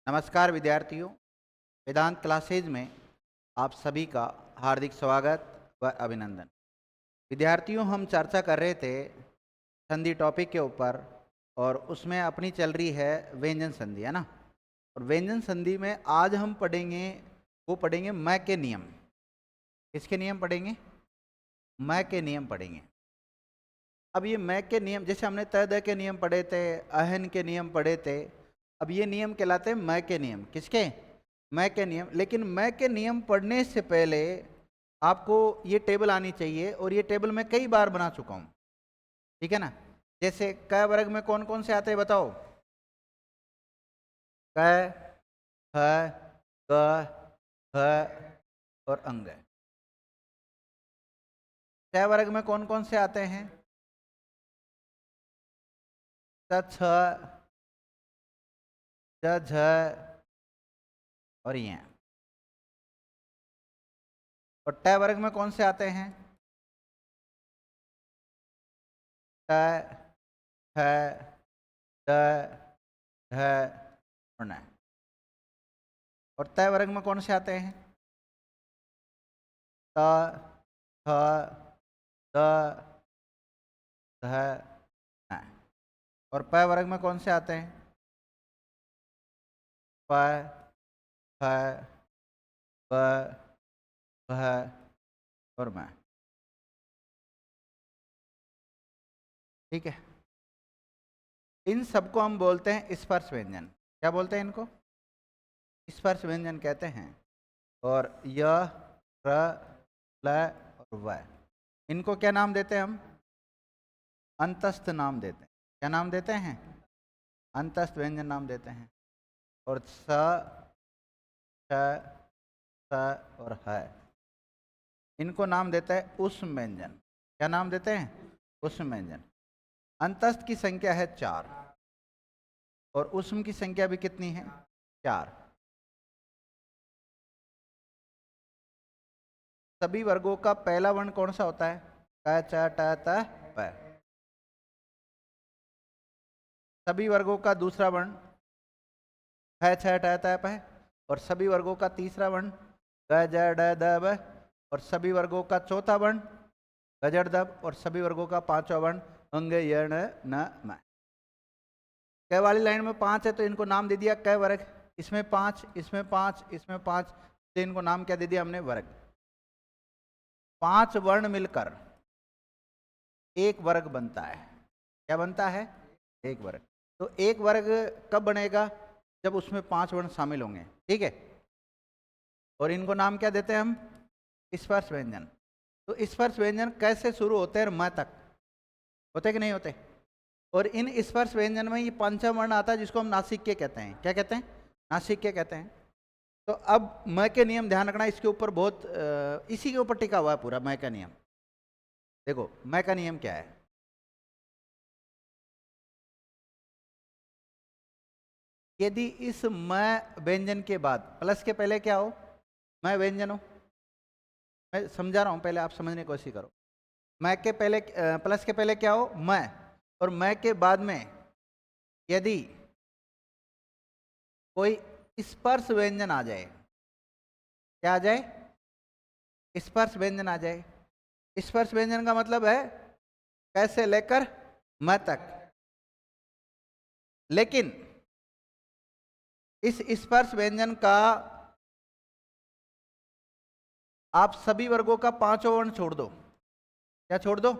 नमस्कार विद्यार्थियों, वेदांत क्लासेज में आप सभी का हार्दिक स्वागत व अभिनंदन। विद्यार्थियों, हम चर्चा कर रहे थे संधि टॉपिक के ऊपर और उसमें अपनी चल रही है व्यंजन संधि, है ना। और व्यंजन संधि में आज हम पढ़ेंगे मैं के नियम। किसके नियम पढ़ेंगे? मैं के नियम पढ़ेंगे। अब ये मैं के नियम, जैसे हमने तय दय के नियम पढ़े थे, अहन के नियम पढ़े थे, अब ये नियम कहलाते हैं मैं के नियम। किसके? मैं के नियम। लेकिन मैं के नियम पढ़ने से पहले आपको ये टेबल आनी चाहिए, और ये टेबल मैं कई बार बना चुका हूँ, ठीक है ना। जैसे क वर्ग में कौन कौन से आते हैं बताओ? क, ख, ग, ह और अंग। च वर्ग में कौन कौन से आते हैं? च, छ, ज, झ और ये। और ट वर्ग में कौन से आते हैं? ट, ठ, ड, ढ और न। और त वर्ग में कौन से आते हैं? त, थ, द, ध, न। और प वर्ग में कौन से आते हैं? प, फ, ब, भ और म। ठीक है। इन सबको हम बोलते हैं स्पर्श व्यंजन। क्या बोलते हैं इनको? स्पर्श व्यंजन कहते हैं। और य, र, ल और व, इनको क्या नाम देते हैं हम? अंतस्थ नाम देते हैं। क्या नाम देते हैं? अंतस्थ व्यंजन नाम देते हैं। और स, श, स और ह, इनको नाम देता है ऊष्म व्यंजन। क्या नाम देते हैं? ऊष्म व्यंजन। अंतस्थ की संख्या है 4 और ऊष्म की संख्या भी कितनी है? 4। सभी वर्गों का पहला वर्ण कौन सा होता है? क, च, ट, त, प। सभी वर्गों का दूसरा वर्ण ख, छ, ट, त, प है। और सभी वर्गों का तीसरा वर्ण ग, ज, ड, द, ब। और सभी वर्गों का चौथा वर्ण गजड़ दब। और सभी वर्गों का पांचवा वर्ण अंग, य, न, म। क वाली लाइन में 5 है तो इनको नाम दे दिया क वर्ग। इसमें 5, इसमें 5, इसमें 5, तो इनको नाम क्या दे दिया हमने? वर्ग। 5 वर्ण मिलकर एक वर्ग बनता है। क्या बनता है? एक वर्ग। तो एक वर्ग कब बनेगा? जब उसमें 5 वर्ण शामिल होंगे, ठीक है। और इनको नाम क्या देते हैं हम? स्पर्श व्यंजन। तो स्पर्श व्यंजन कैसे शुरू होते हैं? म तक होते कि नहीं होते? और इन स्पर्श व्यंजन में ये पंचम वर्ण आता है जिसको हम नासिक्य कहते हैं। क्या कहते हैं? नासिक्य कहते हैं। तो अब म के नियम ध्यान रखना, इसके ऊपर बहुत इसी के ऊपर टिका हुआ है पूरा म का नियम। देखो म का नियम क्या है। यदि इस म व्यंजन के बाद प्लस के पहले क्या हो? म व्यंजन हो। मैं समझा रहा हूं, पहले आप समझने की कोशिश करो। म के पहले प्लस के पहले क्या हो? म। और म के बाद में यदि कोई स्पर्श व्यंजन आ जाए, क्या आ जाए? स्पर्श व्यंजन आ जाए। स्पर्श व्यंजन का मतलब है कैसे लेकर म तक। लेकिन इस स्पर्श व्यंजन का आप सभी वर्गों का पांचों वर्ण छोड़ दो। क्या छोड़ दो?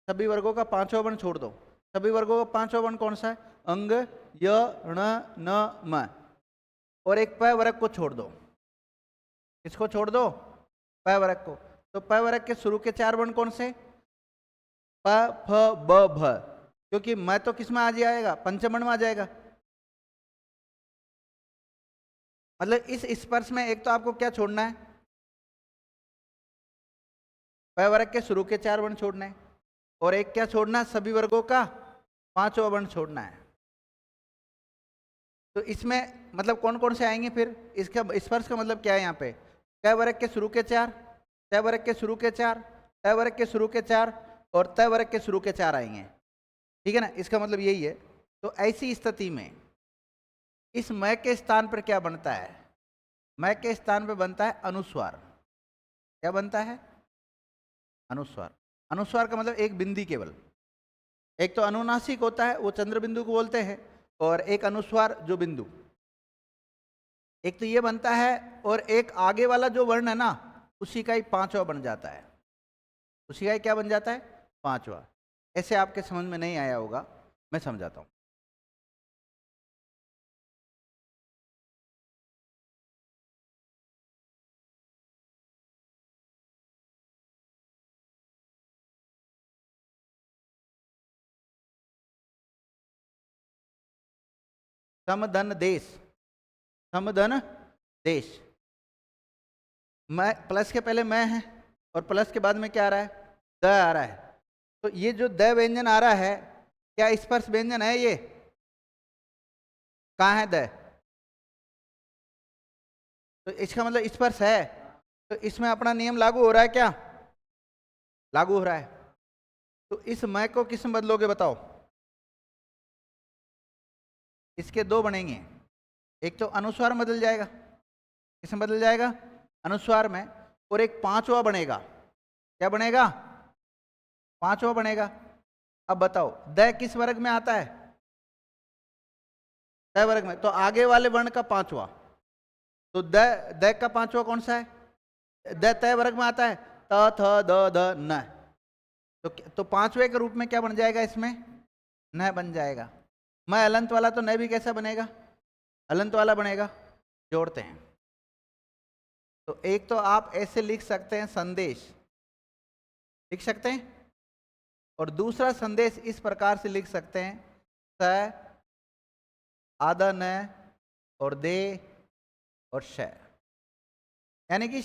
सभी वर्गों का पांचों वर्ण छोड़ दो। सभी वर्गों का पांचों वर्ण कौन सा है? अंग, य, ण, न, म। और एक प वर्ग को छोड़ दो। किसको छोड़ दो? प वर्ग को। तो प वर्ग के शुरू के 4 वर्ण कौन से? प, फ, ब, भ। क्योंकि मैं तो किस में आ जाएगा? पंचम वर्ण में आ जाएगा। मतलब इस स्पर्श में एक तो आपको क्या छोड़ना है? प वर्ग के शुरू के 4 वर्ण छोड़ना है। और एक क्या छोड़ना है? सभी वर्गों का पांचों वर्ण छोड़ना है। तो इसमें मतलब कौन कौन से आएंगे फिर? इसका स्पर्श का मतलब क्या है यहाँ पे? क वर्ग के शुरू के 4, च वर्ग के शुरू के 4, ट वर्ग के शुरू के 4 और त वर्ग के शुरू के 4 आएंगे, ठीक है ना। इसका मतलब यही है। तो ऐसी स्थिति में इस मैं के स्थान पर क्या बनता है? मैं के स्थान पर बनता है अनुस्वार। क्या बनता है? अनुस्वार। अनुस्वार का मतलब एक बिंदी केवल। एक तो अनुनासिक होता है, वो चंद्र बिंदु को बोलते हैं, और एक अनुस्वार जो बिंदु। एक तो ये बनता है, और एक आगे वाला जो वर्ण है ना, उसी का ही पांचवा बन जाता है। उसी का ही क्या बन जाता है? पांचवा। ऐसे आपके समझ में नहीं आया होगा, मैं समझाता हूं। समधन देश। समधन देश। मैं प्लस के पहले मैं है, और प्लस के बाद में क्या आ रहा है? द आ रहा है। तो ये जो द व्यंजन आ रहा है, क्या स्पर्श व्यंजन है? ये कहाँ है द? तो इसका मतलब स्पर्श है। तो इसमें अपना नियम लागू हो रहा है क्या? लागू हो रहा है। तो इस मैं को किस में बदलोगे बताओ? इसके दो बनेंगे। एक तो अनुस्वार में बदल जाएगा। किसमें बदल जाएगा? अनुस्वार में। और एक पांचवा बनेगा। क्या बनेगा? पांचवा बनेगा। अब बताओ द किस वर्ग में आता है? द वर्ग में। तो आगे वाले वर्ण का पांचवा। तो द का पांचवा कौन सा है? द तय वर्ग में आता है। त थ द ध न। तो पांचवे के रूप में क्या बन जाएगा इसमें? न बन जाएगा। मैं अलंत वाला तो न भी कैसा बनेगा? अलंत वाला बनेगा। जोड़ते हैं। तो एक तो आप ऐसे लिख सकते हैं संदेश, लिख सकते हैं। और दूसरा संदेश इस प्रकार से लिख सकते हैं, स आधा न और दे और श। यानी कि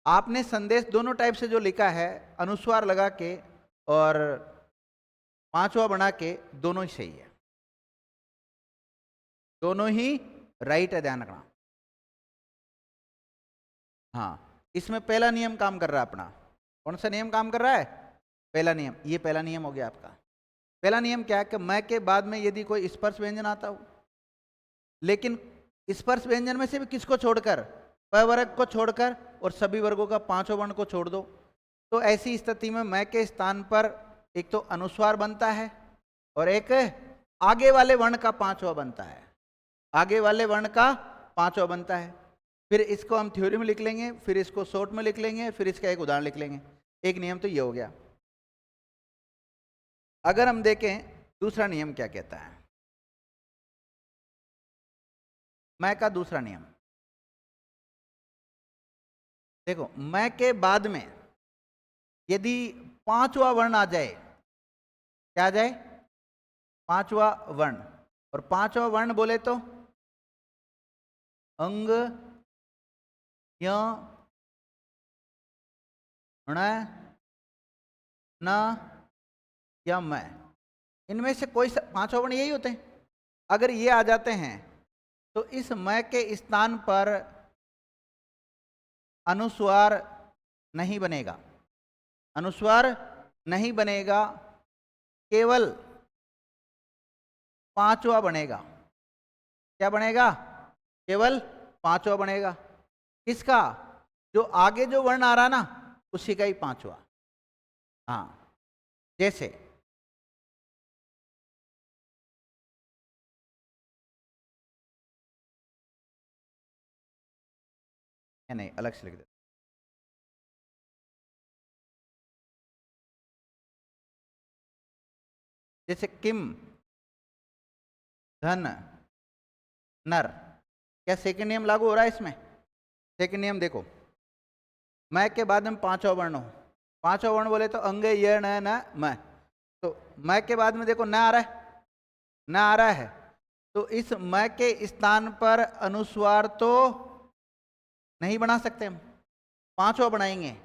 आपने संदेश दोनों टाइप से जो लिखा है, अनुस्वार लगा के और पांचवा बना के, दोनों ही सही है, दोनों ही राइट है, ध्यान रखना। हाँ, इसमें पहला नियम काम कर रहा है अपना। कौन सा नियम काम कर रहा है? पहला नियम। ये पहला नियम हो गया आपका। पहला नियम क्या है कि मैं के बाद में यदि कोई स्पर्श व्यंजन आता हो, लेकिन स्पर्श व्यंजन में से भी किसको छोड़कर? प वर्ग को छोड़कर, और सभी वर्गों का पांचों वर्ण को छोड़ दो। तो ऐसी स्थिति में मैं के स्थान पर एक तो अनुस्वार बनता है, और एक आगे वाले वर्ण का पांचवा बनता है। आगे वाले वर्ण का पांचवा बनता है। फिर इसको हम थ्योरी में लिख लेंगे, फिर इसको शॉर्ट में लिख लेंगे, फिर इसका एक उदाहरण लिख लेंगे। एक नियम तो ये हो गया। अगर हम देखें दूसरा नियम क्या कहता है, मैं का दूसरा नियम देखो। मैं के बाद में यदि पांचवा वर्ण आ जाए, क्या आ जाए? पांचवा वर्ण। और पांचवा वर्ण बोले तो अंग, य, ण, न या मैं। इनमें से कोई पांचवा वर्ण यही होते हैं। अगर ये आ जाते हैं तो इस मैं के स्थान पर अनुस्वार नहीं बनेगा। अनुस्वार नहीं बनेगा, केवल पांचवा बनेगा। क्या बनेगा? केवल पांचवा बनेगा। किसका? जो आगे जो वर्ण आ रहा ना, उसी का ही पांचवा। हाँ, जैसे नहीं, अलग से लिख दे। जैसे किम, धन, नर। क्या सेकंड नियम लागू हो रहा है इसमें? सेकंड नियम देखो, मैं के बाद में पांचवा वर्ण हो। पांचवा वर्ण बोले तो अंग, ये, न, मैं। तो मैं के बाद में देखो न आ रहा है, न आ रहा है। तो इस मैं के स्थान पर अनुस्वार तो नहीं बना सकते हम, पांचवा बनाएंगे।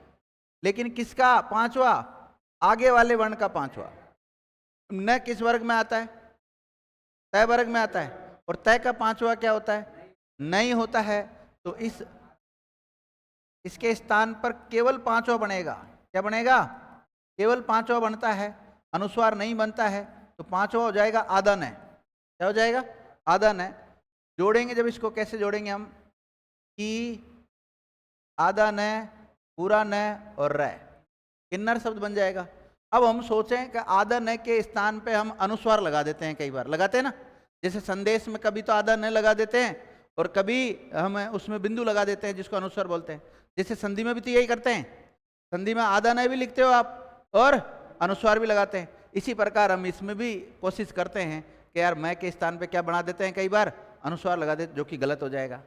लेकिन किसका पांचवा? आगे वाले वर्ण का पांचवा। न किस वर्ग में आता है? तय वर्ग में आता है। और तय का पांचवा क्या होता है? नहीं होता है। तो इसके स्थान पर केवल पांचवा बनेगा। क्या बनेगा? केवल पांचवा बनता है, अनुस्वार नहीं बनता है। तो पांचवा हो जाएगा आदन है। क्या हो जाएगा? आदन है। जोड़ेंगे जब इसको कैसे जोड़ेंगे हम कि आधा न, पूरा न और र, किन्नर शब्द बन जाएगा। अब हम सोचें कि आधा न के स्थान पे हम अनुस्वार लगा देते हैं, कई बार लगाते हैं ना, जैसे संदेश में कभी तो आधा न लगा देते हैं और कभी हम उसमें बिंदु लगा देते हैं जिसको अनुस्वार बोलते हैं। जैसे संधि में भी तो यही करते हैं, संधि में आधा न भी लिखते हो आप और अनुस्वार भी लगाते हैं। इसी प्रकार हम इसमें भी कोशिश करते हैं कि यार मैं के स्थान पे क्या बना देते हैं, कई बार अनुस्वार लगा देते, जो कि गलत हो जाएगा।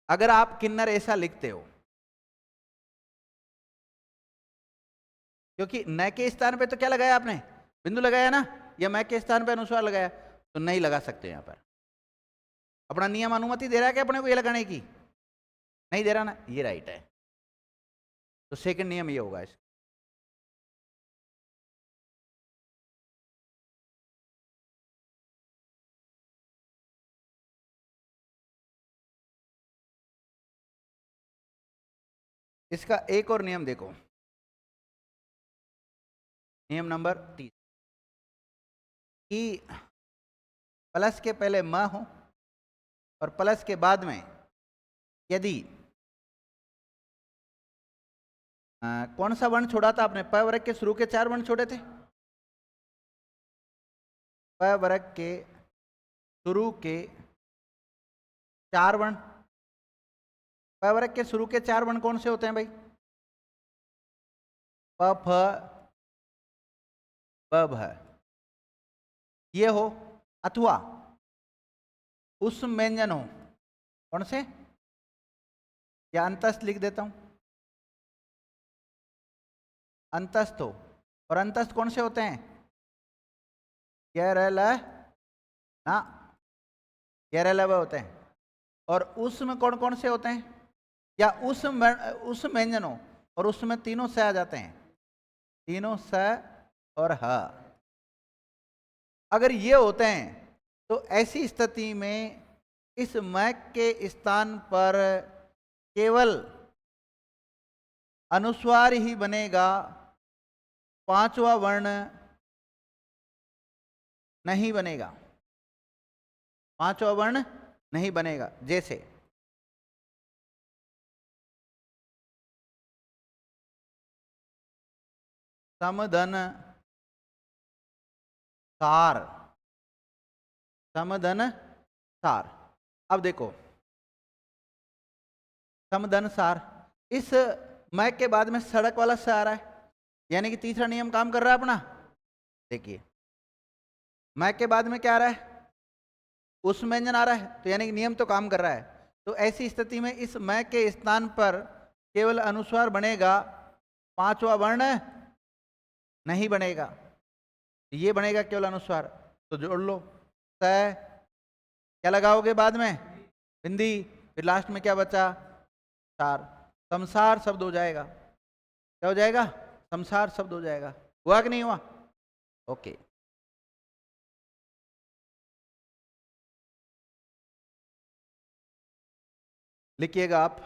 अगर आप किन्नर ऐसा लिखते हो, क्योंकि न के स्थान पे तो क्या लगाया आपने, बिंदु लगाया ना, या मैं के स्थान पे अनुस्वार लगाया, तो नहीं लगा सकते। यहाँ पर अपना नियम अनुमति दे रहा है कि अपने को ये लगाने की, नहीं दे रहा ना, ये राइट है। तो सेकंड नियम ये होगा इसका। इसका एक और नियम देखो, नियम नंबर 30, कि प्लस के पहले म हो और प्लस के बाद में यदि कौन सा वर्ण छोड़ा था आपने, प वर्ग के शुरू के 4 वर्ण छोड़े थे, प वर्ग के शुरू के 4 वर्ण। प वर्ग के शुरू के 4 वर्ण कौन से होते हैं भाई, प फ ब भ, ये हो, अथवा उस व्यंजन हो, कौन से, या अंतस्थ लिख देता हूं, अंतस्थ हो। और अंतस्थ कौन से होते हैं, गैर ना, गैर होते हैं। और उसमें कौन कौन से होते हैं, या उस व्यंजन हो और उसमें तीनों से आ जाते हैं, तीनों स और ह। अगर ये होते हैं तो ऐसी स्थिति में इस मैक के स्थान पर केवल अनुस्वार ही बनेगा, पांचवा वर्ण नहीं बनेगा, पांचवा वर्ण नहीं बनेगा। जैसे समधन सार, समधन सार। अब देखो समधन सार, इस मैक के बाद में सड़क वाला स आ रहा है, यानी कि तीसरा नियम काम कर रहा है अपना। देखिए मैक के बाद में क्या आ रहा है, उस व्यंजन आ रहा है, तो यानी कि नियम तो काम कर रहा है। तो ऐसी स्थिति में इस मैक के स्थान पर केवल अनुस्वार बनेगा, पांचवा वर्ण नहीं बनेगा, ये बनेगा केवल अनुस्वार। तो जोड़ लो, स क्या लगाओगे बाद में, बिंदी, फिर लास्ट में क्या बचा, सार, संसार शब्द हो जाएगा। क्या हो जाएगा, संसार शब्द हो जाएगा। हुआ कि नहीं हुआ, ओके। लिखिएगा आप,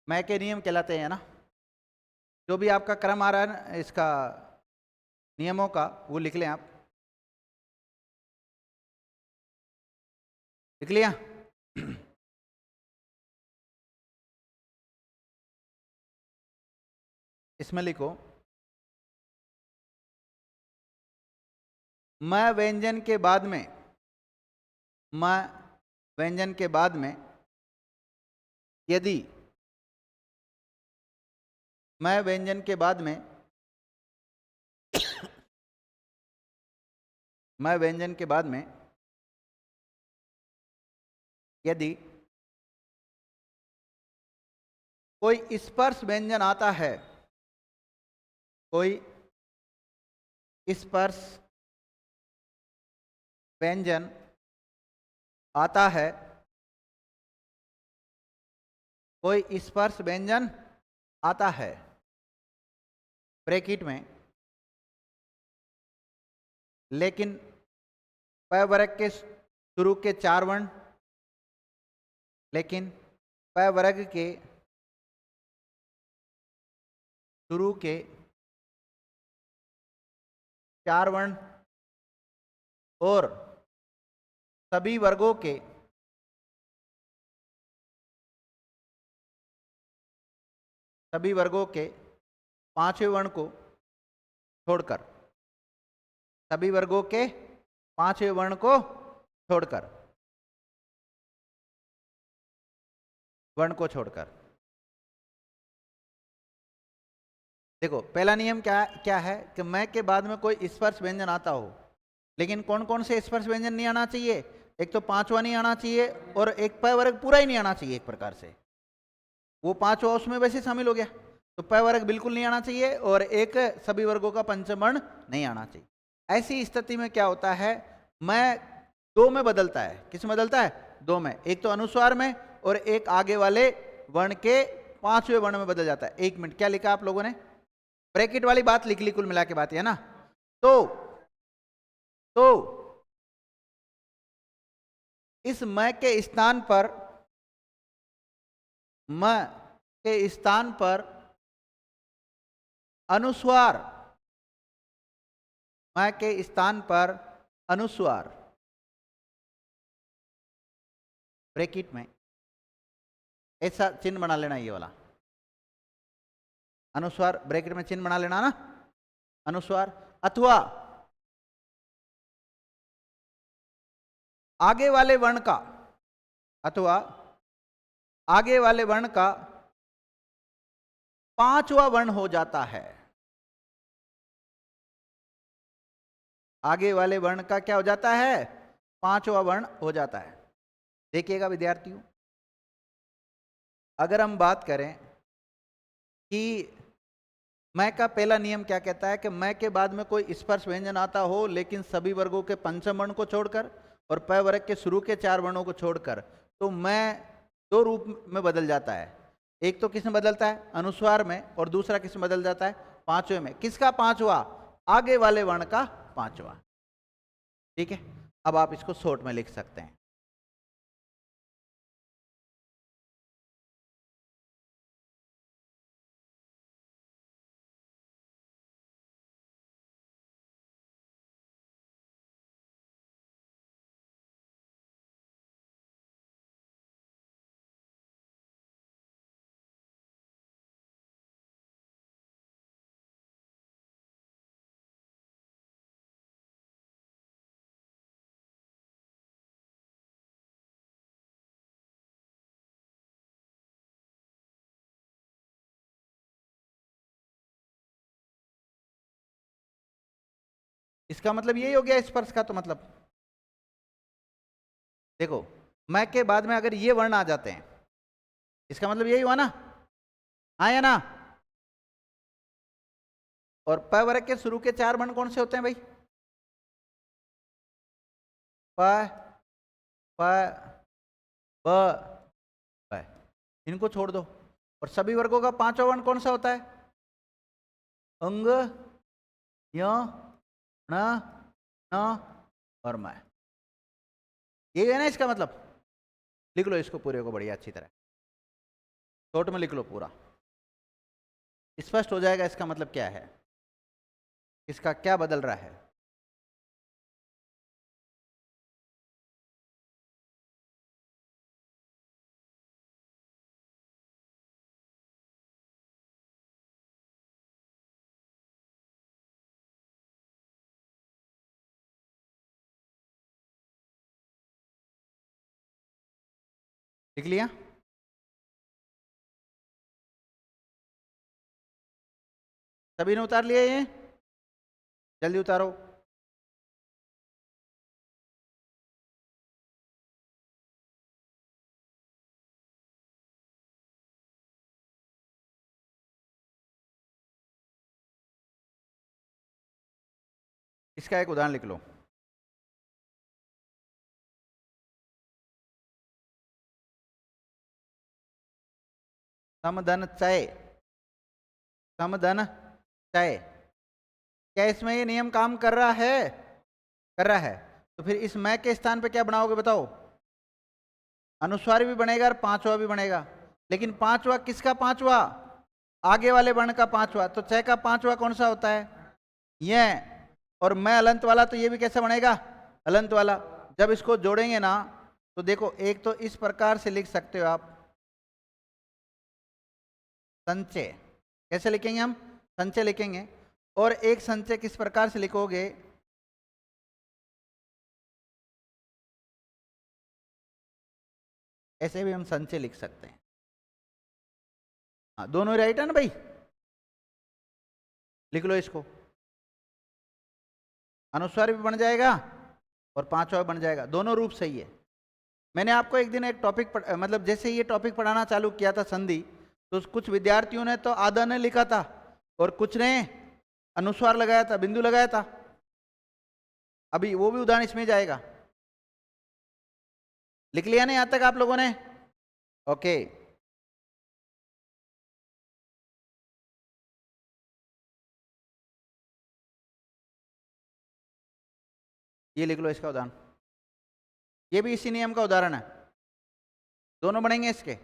मैं के नियम कहलाते हैं ना, जो भी आपका क्रम आ रहा है ना इसका नियमों का, वो लिख लें आप, लिख लिया। इसमें लिखो, मैं व्यंजन के बाद में, मैं व्यंजन के बाद में यदि, मैं व्यंजन के बाद में, मैं व्यंजन के बाद में यदि कोई स्पर्श व्यंजन आता है, कोई स्पर्श व्यंजन आता है, कोई स्पर्श व्यंजन आता है, ब्रैकेट में, लेकिन प वर्ग के शुरू के 4 वर्ण, लेकिन प वर्ग के शुरू के 4 वर्ण और सभी वर्गों के पांचवें वर्ण को छोड़कर, सभी वर्गों के पांचवें वर्ण को छोड़कर, देखो पहला नियम क्या क्या है कि मैं के बाद में कोई स्पर्श व्यंजन आता हो, लेकिन कौन कौन से स्पर्श व्यंजन नहीं आना चाहिए? एक तो पांचवा नहीं आना चाहिए और एक प वर्ग पूरा ही नहीं आना चाहिए। एक प्रकार से वो पांचवा उसमें वैसे शामिल हो गया, तो प वर्ग बिल्कुल नहीं आना चाहिए और एक सभी वर्गों का पंचम वर्ण नहीं आना चाहिए। ऐसी स्थिति में क्या होता है, मैं दो में बदलता है। किस में बदलता है? दो में। एक तो अनुस्वार में और एक आगे वाले वर्ण के पांचवें वर्ण में बदल जाता है। एक मिनट, क्या लिखा आप लोगों ने? ब्रैकेट वाली बात लिख ली, कुल मिला के बात है ना। तो इस मैं के स्थान पर, अनुस्वार, मैं के स्थान पर अनुस्वार ब्रैकेट में ऐसा चिन्ह बना लेना, ये वाला अनुस्वार ब्रैकेट में चिन्ह बना लेना ना, अनुस्वार। अथवा आगे वाले वर्ण का, पांचवा वर्ण हो जाता है। आगे वाले वर्ण का क्या हो जाता है? पांचवा वर्ण हो जाता है। देखिएगा विद्यार्थियों, अगर हम बात करें कि मैं का पहला नियम क्या कहता है कि मैं के बाद में कोई स्पर्श व्यंजन आता हो लेकिन सभी वर्गों के पंचम वर्ण को छोड़कर और प वर्ग के शुरू के चार वर्णों को छोड़कर, तो मैं दो रूप में बदल जाता है। एक तो किस में बदलता है? अनुस्वार में, और दूसरा किस में बदल जाता है? पांचवें में। किसका पांचवा? आगे वाले वर्ण का पांचवा। ठीक है, अब आप इसको शॉर्ट में लिख सकते हैं। इसका मतलब यही हो गया स्पर्श का। तो मतलब देखो, मैं के बाद में अगर ये वर्ण आ जाते हैं, इसका मतलब यही हुआ ना, हाँ या ना? और प वर्ग के शुरू के चार वर्ण कौन से होते हैं भाई? प, प, ब, प। इनको छोड़ दो। और सभी वर्गों का पांचवा वर्ण कौन सा होता है? अंग, य, न, न और मैं। ये है ना इसका मतलब। लिख लो इसको पूरे को बढ़िया अच्छी तरह, शॉर्ट में लिख लो पूरा, स्पष्ट हो जाएगा इसका मतलब क्या है, इसका क्या बदल रहा है। लिख लिया? सभी ने उतार लिया? ये जल्दी उतारो। इसका एक उदाहरण लिख लो। समधन चय, समधन चय, क्या इसमें ये नियम काम कर रहा है? कर रहा है। तो फिर इस मैं के स्थान पे क्या बनाओगे बताओ? अनुस्वार भी बनेगा और पांचवा भी बनेगा, लेकिन पांचवा किसका पांचवा? आगे वाले वर्ण का पांचवा। तो चय का पांचवा कौन सा होता है? ये। और मैं अलंत वाला, तो ये भी कैसा बनेगा? हलंत वाला। जब इसको जोड़ेंगे ना तो देखो, एक तो इस प्रकार से लिख सकते हो आप, संचय। कैसे लिखेंगे हम? संचय लिखेंगे। और एक संचय किस प्रकार से लिखोगे? ऐसे भी हम संचय लिख सकते हैं। हाँ, दोनों ही राइट है ना भाई? लिख लो इसको, अनुस्वार भी बन जाएगा और पांचवा बन जाएगा, दोनों रूप सही है। मैंने आपको एक दिन एक टॉपिक मतलब जैसे ये टॉपिक पढ़ाना चालू किया था संधि, तो कुछ विद्यार्थियों ने तो आधा ने लिखा था और कुछ ने अनुस्वार लगाया था, बिंदु लगाया था। अभी वो भी उदाहरण इसमें जाएगा। लिख लिया नहीं यहां तक आप लोगों ने? ओके। ये लिख लो इसका उदाहरण, ये भी इसी नियम का उदाहरण है। दोनों बनेंगे इसके।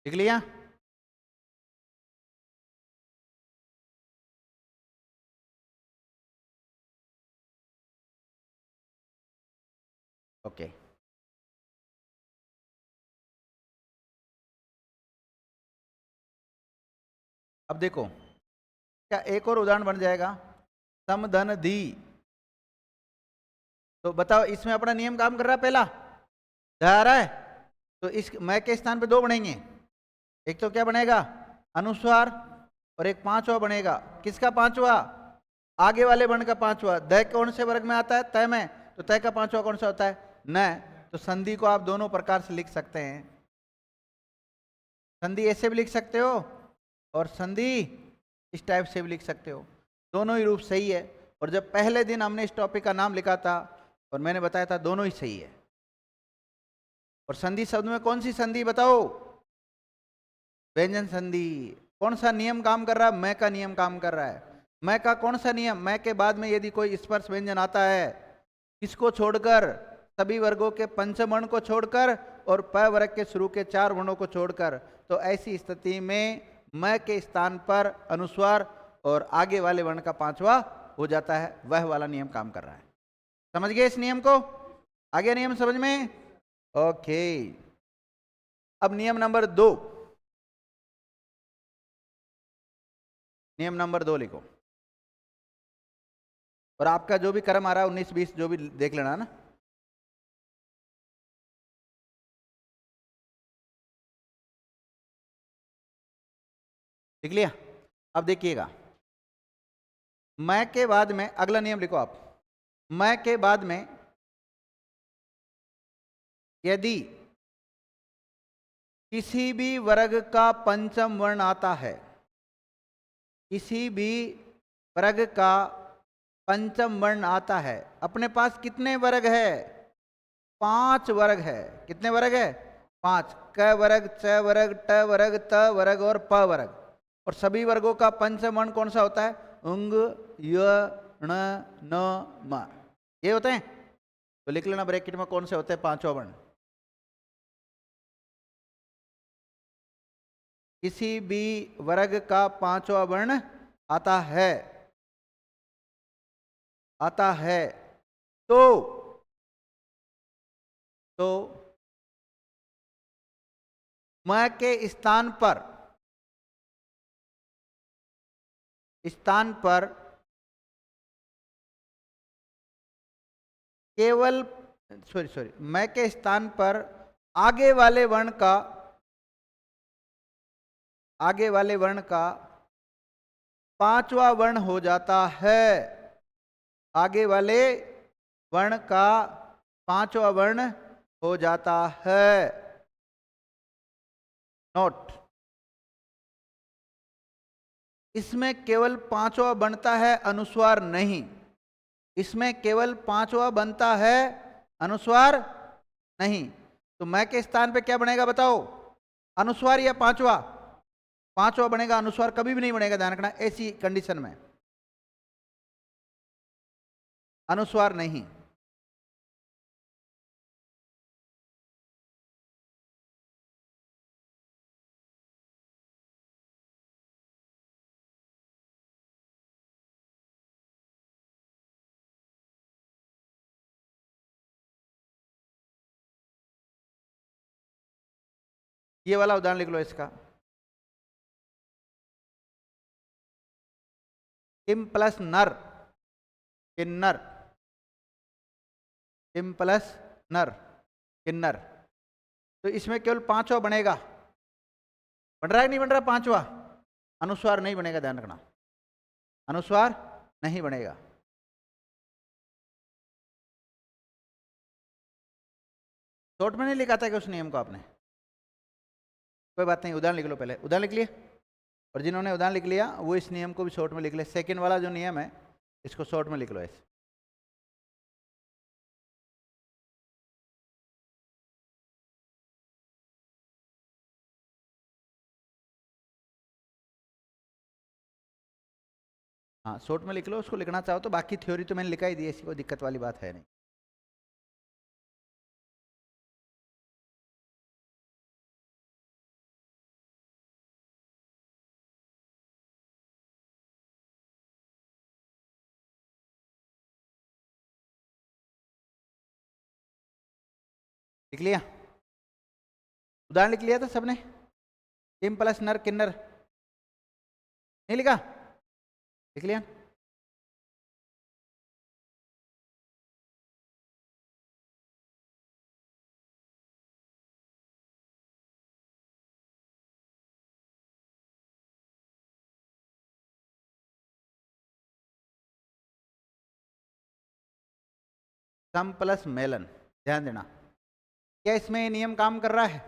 लिख लिया? ओके। अब देखो, क्या एक और उदाहरण बन जाएगा, समधन धी। तो बताओ, इसमें अपना नियम काम कर रहा है, पहला आ रहा है, तो इस मैं के स्थान पे दो बनेंगे। एक तो क्या बनेगा? अनुस्वार, और एक पांचवा बनेगा। किसका पांचवा? आगे वाले वर्ण का पांचवा। द कौन से वर्ग में आता है? तय में। तो तय का पांचवा कौन सा होता है? न। तो संधि को आप दोनों प्रकार से लिख सकते हैं। संधि ऐसे भी लिख सकते हो और संधि इस टाइप से भी लिख सकते हो, दोनों ही रूप सही है। और जब पहले दिन हमने इस टॉपिक का नाम लिखा था और मैंने बताया था दोनों ही सही है। और संधि शब्द में कौन सी संधि बताओ? व्यंजन संधि। कौन सा नियम काम कर रहा है? मैं का नियम काम कर रहा है। मैं का कौन सा नियम? मैं के बाद में यदि कोई स्पर्श व्यंजन आता है, किसको छोड़कर? सभी वर्गों के पंचम वर्ण को छोड़कर और प वर्ग के शुरू के चार वर्णों को छोड़कर, तो ऐसी स्थिति में मैं के स्थान पर अनुस्वार और आगे वाले वर्ण का पांचवा हो जाता है। वह वाला नियम काम कर रहा है। समझ गए इस नियम को? आगे नियम समझ में? ओके। अब नियम नंबर 2, नियम नंबर 2 लिखो। और आपका जो भी क्रम आ रहा है 19 20 जो भी देख लेना ना। लिख लिया? अब देखिएगा, मैं के बाद में अगला नियम लिखो आप। मैं के बाद में यदि किसी भी वर्ग का पंचम वर्ण आता है, किसी भी वर्ग का पंचम वर्ण आता है, अपने पास कितने वर्ग है? 5 वर्ग है। कितने वर्ग है? 5। क वर्ग, च वर्ग, ट वर्ग, त वर्ग और प वर्ग। और सभी वर्गों का पंचम वर्ण कौन सा होता है? उंग, य, ण, न, म, ये होते हैं। तो लिख लेना ब्रैकेट में कौन से होते हैं पांचों वर्ण। किसी भी वर्ग का पांचवा वर्ण आता है, आता है, तो म के स्थान पर केवल सॉरी मैं के स्थान पर आगे वाले वर्ण का, आगे वाले वर्ण का पांचवा वर्ण हो जाता है। आगे वाले वर्ण का पांचवा वर्ण हो जाता है। नोट, इसमें केवल पांचवा बनता है, अनुस्वार नहीं। इसमें केवल पांचवा बनता है, अनुस्वार नहीं। तो मैं के स्थान पे क्या बनेगा बताओ? अनुस्वार या पांचवा? पांचवा बनेगा, अनुस्वार कभी भी नहीं बनेगा, ध्यान रखना। ऐसी कंडीशन में अनुस्वार नहीं। ये वाला उदाहरण लिख लो इसका, किम प्लस नर किन्नर, किम प्लस नर किन्नर। तो इसमें केवल पांचवा बनेगा, बन रहा है नहीं बन रहा? पांचवा अनुस्वार नहीं बनेगा, ध्यान रखना, अनुस्वार नहीं बनेगा। शॉर्ट में नहीं लिखा था कि उस नियम को आपने? कोई बात नहीं, उदाहरण लिख लो पहले। उदाहरण लिख लिए? और जिन्होंने उदाहरण लिख लिया वो इस नियम को भी शॉर्ट में लिख ले। सेकंड वाला जो नियम है इसको शॉर्ट में लिख लो ऐसे। हाँ शॉर्ट में लिख लो, उसको लिखना चाहो तो। बाकी थ्योरी तो मैंने लिखा ही दी है, ऐसी कोई दिक्कत वाली बात है नहीं। लिख लिया? उदाहरण लिख लिया था सबने? किम प्लस नर किन्नर नहीं लिखा? लिख लिया? सम प्लस मेलन, ध्यान देना। क्या इसमें ये नियम काम कर रहा है?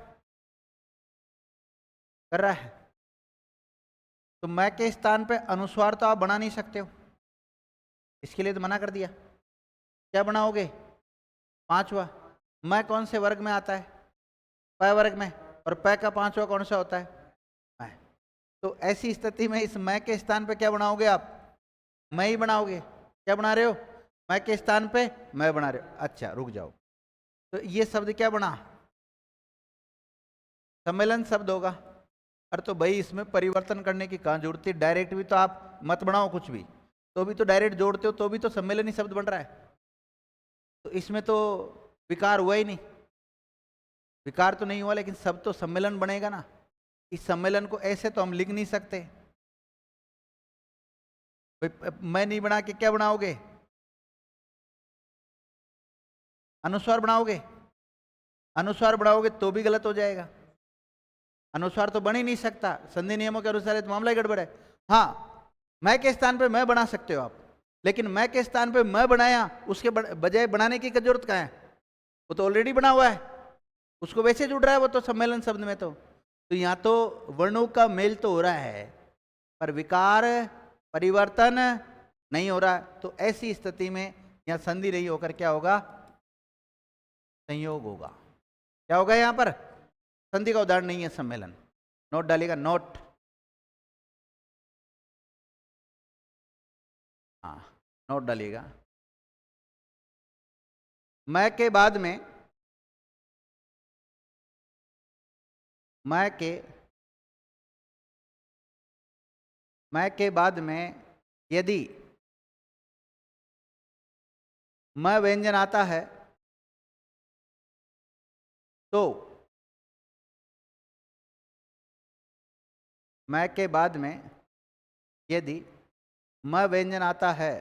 कर रहा है। तो मैं के स्थान पे अनुस्वार तो आप बना नहीं सकते हो, इसके लिए तो मना कर दिया। क्या बनाओगे? पांचवा। मैं कौन से वर्ग में आता है? प वर्ग में। और प का पांचवा कौन सा होता है? मैं। तो ऐसी स्थिति में इस मैं के स्थान पे क्या बनाओगे आप? मैं ही बनाओगे। क्या बना रहे हो? मैं के स्थान पे मैं बना रहे हो। अच्छा रुक जाओ, तो ये शब्द क्या बना? सम्मेलन शब्द होगा। अरे तो भाई इसमें परिवर्तन करने की कहाँ जरूरत है? डायरेक्ट भी तो आप मत बनाओ कुछ भी, तो भी तो डायरेक्ट जोड़ते हो तो भी तो सम्मेलन ही शब्द बन रहा है। तो इसमें तो विकार हुआ ही नहीं, विकार तो नहीं हुआ, लेकिन शब्द तो सम्मेलन बनेगा ना। इस सम्मेलन को ऐसे तो हम लिख नहीं सकते। मैं नहीं बना के क्या बनाओगे? अनुस्वार बनाओगे। अनुस्वार बनाओगे तो भी गलत हो जाएगा। अनुस्वार तो बन ही नहीं सकता, संधि नियमों के अनुसार तो मामला ही गड़बड़ है। हाँ मैं के स्थान पे मैं बना सकते हो आप, लेकिन मैं के स्थान पे मैं बनाया, उसके बजाय बनाने की क्या जरूरत कहाँ है? वो तो ऑलरेडी बना हुआ है, उसको वैसे जुड़ रहा है वो तो सम्मेलन शब्द में। तो यहाँ तो वर्णों का मेल तो हो रहा है पर विकार परिवर्तन नहीं हो रहा। तो ऐसी स्थिति में यहाँ संधि नहीं होकर क्या होगा? संयोग होगा। क्या होगा यहाँ पर? संधि का उदाहरण नहीं है सम्मेलन। नोट डालेगा, नोट। हाँ नोट डालिएगा। मैं के बाद में मैं के बाद में यदि मैं व्यंजन आता है तो मैं के बाद में यदि मैं व्यंजन आता है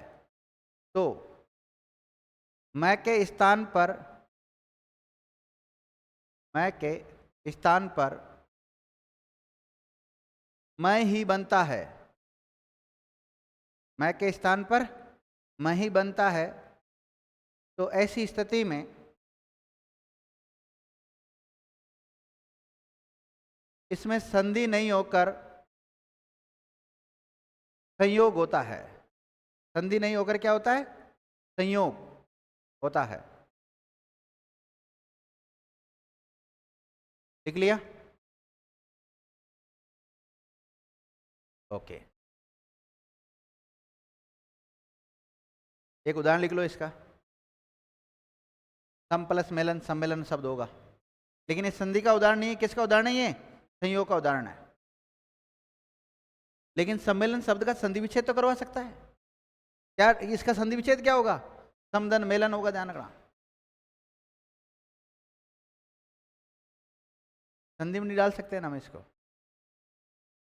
तो मैं के स्थान पर मैं ही बनता है। मैं के स्थान पर मैं ही बनता है। तो ऐसी स्थिति में इसमें संधि नहीं होकर संयोग होता है। संधि नहीं होकर क्या होता है? संयोग होता है। लिख लिया? ओके, एक उदाहरण लिख लो इसका। सम प्लस मेलन सम्मेलन शब्द होगा, लेकिन इस संधि का उदाहरण नहीं है। किसका उदाहरण नहीं है? संयोग का उदाहरण है। लेकिन सम्मेलन शब्द का संधि विच्छेद तो करवा सकता है। क्या इसका संधि विच्छेद क्या होगा? समदन मेलन होगा, ध्यान रखना। संधि में नहीं डाल सकते नाम इसको?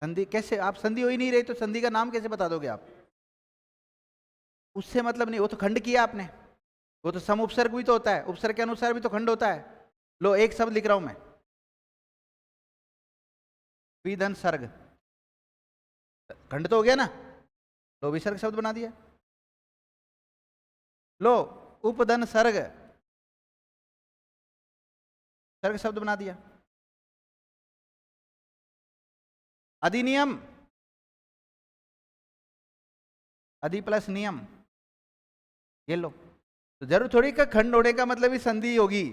संधि कैसे? आप संधि हो ही नहीं रही तो संधि का नाम कैसे बता दोगे आप? उससे मतलब नहीं, वो तो खंड किया आपने, वो तो सम उपसर्ग भी तो होता है, उपसर्ग के अनुसार भी तो खंड होता है। लो एक शब्द लिख रहा हूं मैं, विधन सर्ग, खंड तो हो गया ना, लो विसर्ग शब्द बना दिया। लो उपधन सर्ग, सर्ग शब्द बना दिया। अधिनियम, अधि प्लस नियम, ये लो। तो जरूर थोड़ी का खंड होने का मतलब ही संधि होगी,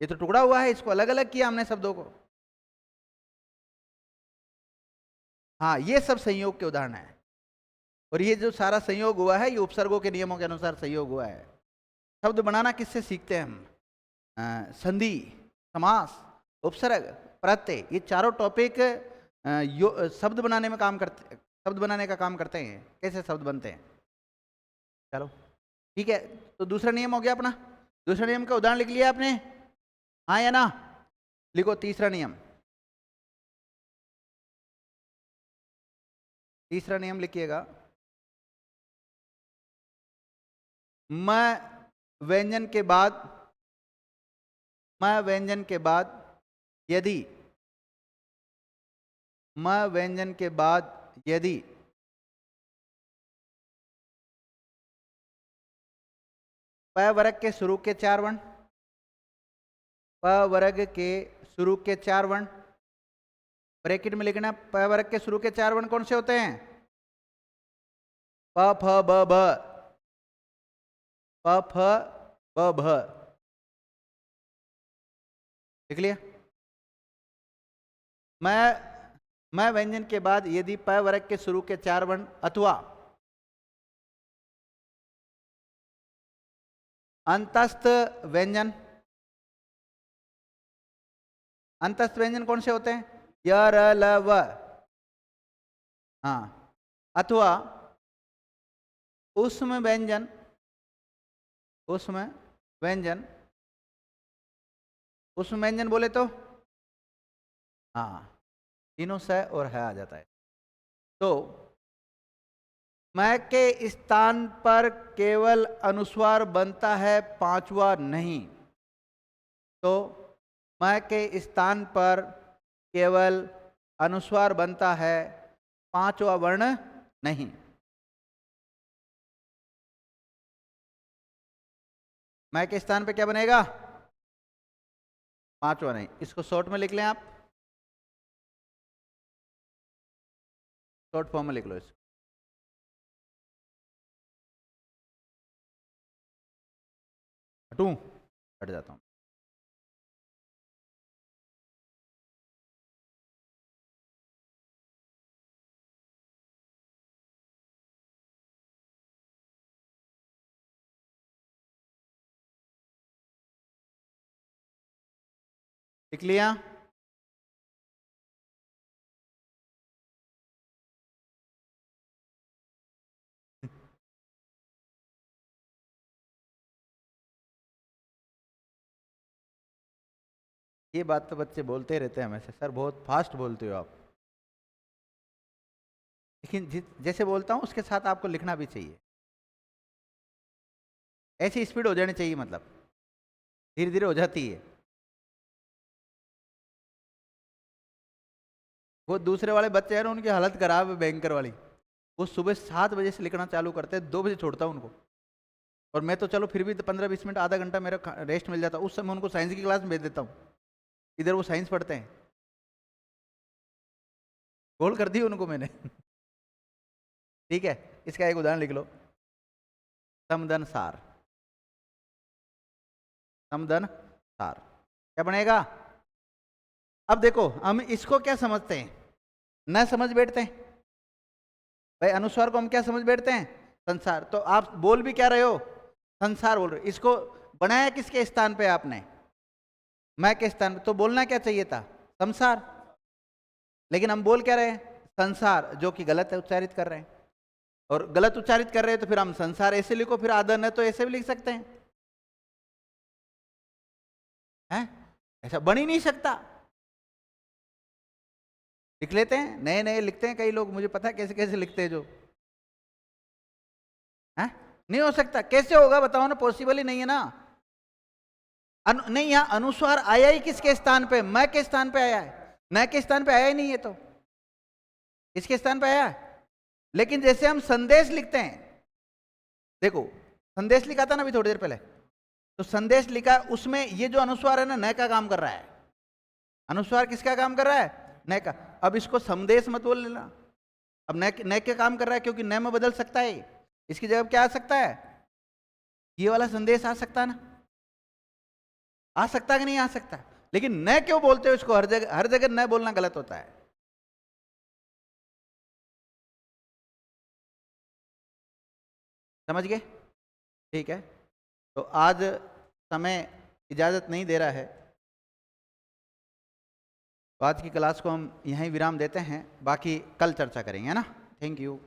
ये तो टुकड़ा हुआ है, इसको अलग अलग किया हमने शब्दों को। हाँ ये सब संयोग के उदाहरण है, और ये जो सारा संयोग हुआ है ये उपसर्गों के नियमों के अनुसार संयोग हुआ है। शब्द बनाना किससे सीखते हैं हम? संधि, समास, उपसर्ग, प्रत्यय, ये चारों टॉपिक शब्द बनाने में काम करते, शब्द बनाने का काम करते हैं। कैसे शब्द बनते हैं, चलो ठीक है। तो दूसरा नियम हो गया अपना, दूसरा नियम का उदाहरण लिख लिया आपने, हाँ या ना? लिखो तीसरा नियम, तीसरा नियम लिखिएगा। म व्यंजन के बाद, म व्यंजन के बाद यदि, म व्यंजन के बाद यदि प वर्ग के शुरू के चार वर्ण, प वर्ग के शुरू के चार वर्ण, ब्रैकेट में लिखना, प वर्ग के शुरू के चार वर्ण कौन से होते हैं? प फ ब भ, प फ ब भ, लिख लिया। मैं व्यंजन के बाद यदि प वर्ग के शुरू के चार वर्ण अथवा अंतस्थ व्यंजन, अंतस्थ व्यंजन कौन से होते हैं? य र ल व, हाँ, अथवा उष्म व्यंजन, उष्म व्यंजन, उष्म व्यंजन बोले तो हाँ तीनों स और है आ जाता है। तो मैं के स्थान पर केवल अनुस्वार बनता है, पांचवा नहीं। तो मैं के स्थान पर केवल अनुस्वार बनता है, पांचवा वर्ण नहीं। मैं के स्थान पे क्या बनेगा? पांचवा नहीं। इसको शॉर्ट में लिख लें आप, शॉर्ट फॉर्म में लिख लो इसको। हटूं? हट जाता हूं। लिख लिया? ये बात तो बच्चे बोलते रहते हैं हमेशा, सर बहुत फास्ट बोलते हो आप, लेकिन जैसे बोलता हूं उसके साथ आपको लिखना भी चाहिए, ऐसी स्पीड हो जानी चाहिए, मतलब धीरे धीरे हो जाती है। वो दूसरे वाले बच्चे हैं ना, उनकी हालत खराब है बैंकर वाली, वो सुबह 7 बजे से लिखना चालू करते हैं, 2 बजे छोड़ता हूँ उनको, और मैं तो चलो फिर भी 15-20 मिनट आधा घंटा मेरा रेस्ट मिल जाता है, उस समय उनको साइंस की क्लास में भेज देता हूँ, इधर वो साइंस पढ़ते हैं। गोल कर दी उनको मैंने। ठीक है, इसका एक उदाहरण लिख लो, समदन सार, समदन सार क्या बनेगा? अब देखो हम इसको क्या समझते हैं, न समझ बैठते हैं भाई, अनुस्वार को हम क्या समझ बैठते हैं? संसार। तो आप बोल भी क्या रहे हो? संसार बोल रहे हो। इसको बनाया किसके स्थान पे आपने? मैं के स्थान पे। तो बोलना क्या चाहिए था? संसार, लेकिन हम बोल क्या रहे हैं? संसार, जो कि गलत है, उच्चारित कर रहे हैं, और गलत उच्चारित कर रहे हैं तो फिर हम संसार ऐसे लिखो, फिर आदर है तो ऐसे भी लिख सकते हैं, ऐसा बन ही नहीं सकता। लिख लेते हैं, नए नए लिखते हैं कई लोग, मुझे पता है कैसे कैसे लिखते हैं जो है। नहीं हो सकता, कैसे होगा बताओ ना, पॉसिबल ही नहीं है ना। नहीं, यहां अनुस्वार आया ही किसके स्थान पे, मैं के स्थान पे आया है, न के स्थान पे आया ही नहीं है, तो किसके स्थान पे आया है। लेकिन जैसे हम संदेश लिखते हैं, देखो संदेश लिखा था ना अभी थोड़ी देर पहले, तो संदेश लिखा, उसमें ये जो अनुस्वार है ना, न का काम कर रहा है। अनुस्वार किसका काम कर रहा है, न का। अब इसको संदेश मत बोल लेना, अब न के काम कर रहा है, क्योंकि न में बदल सकता है, इसकी जगह क्या आ सकता है, ये वाला संदेश आ सकता है ना, आ सकता है कि नहीं आ सकता। लेकिन न क्यों बोलते हो इसको, हर जगह न बोलना गलत होता है। समझ गए, ठीक है। तो आज समय इजाजत नहीं दे रहा है, तो आज की क्लास को हम यहीं विराम देते हैं, बाकी कल चर्चा करेंगे, है ना। Thank you.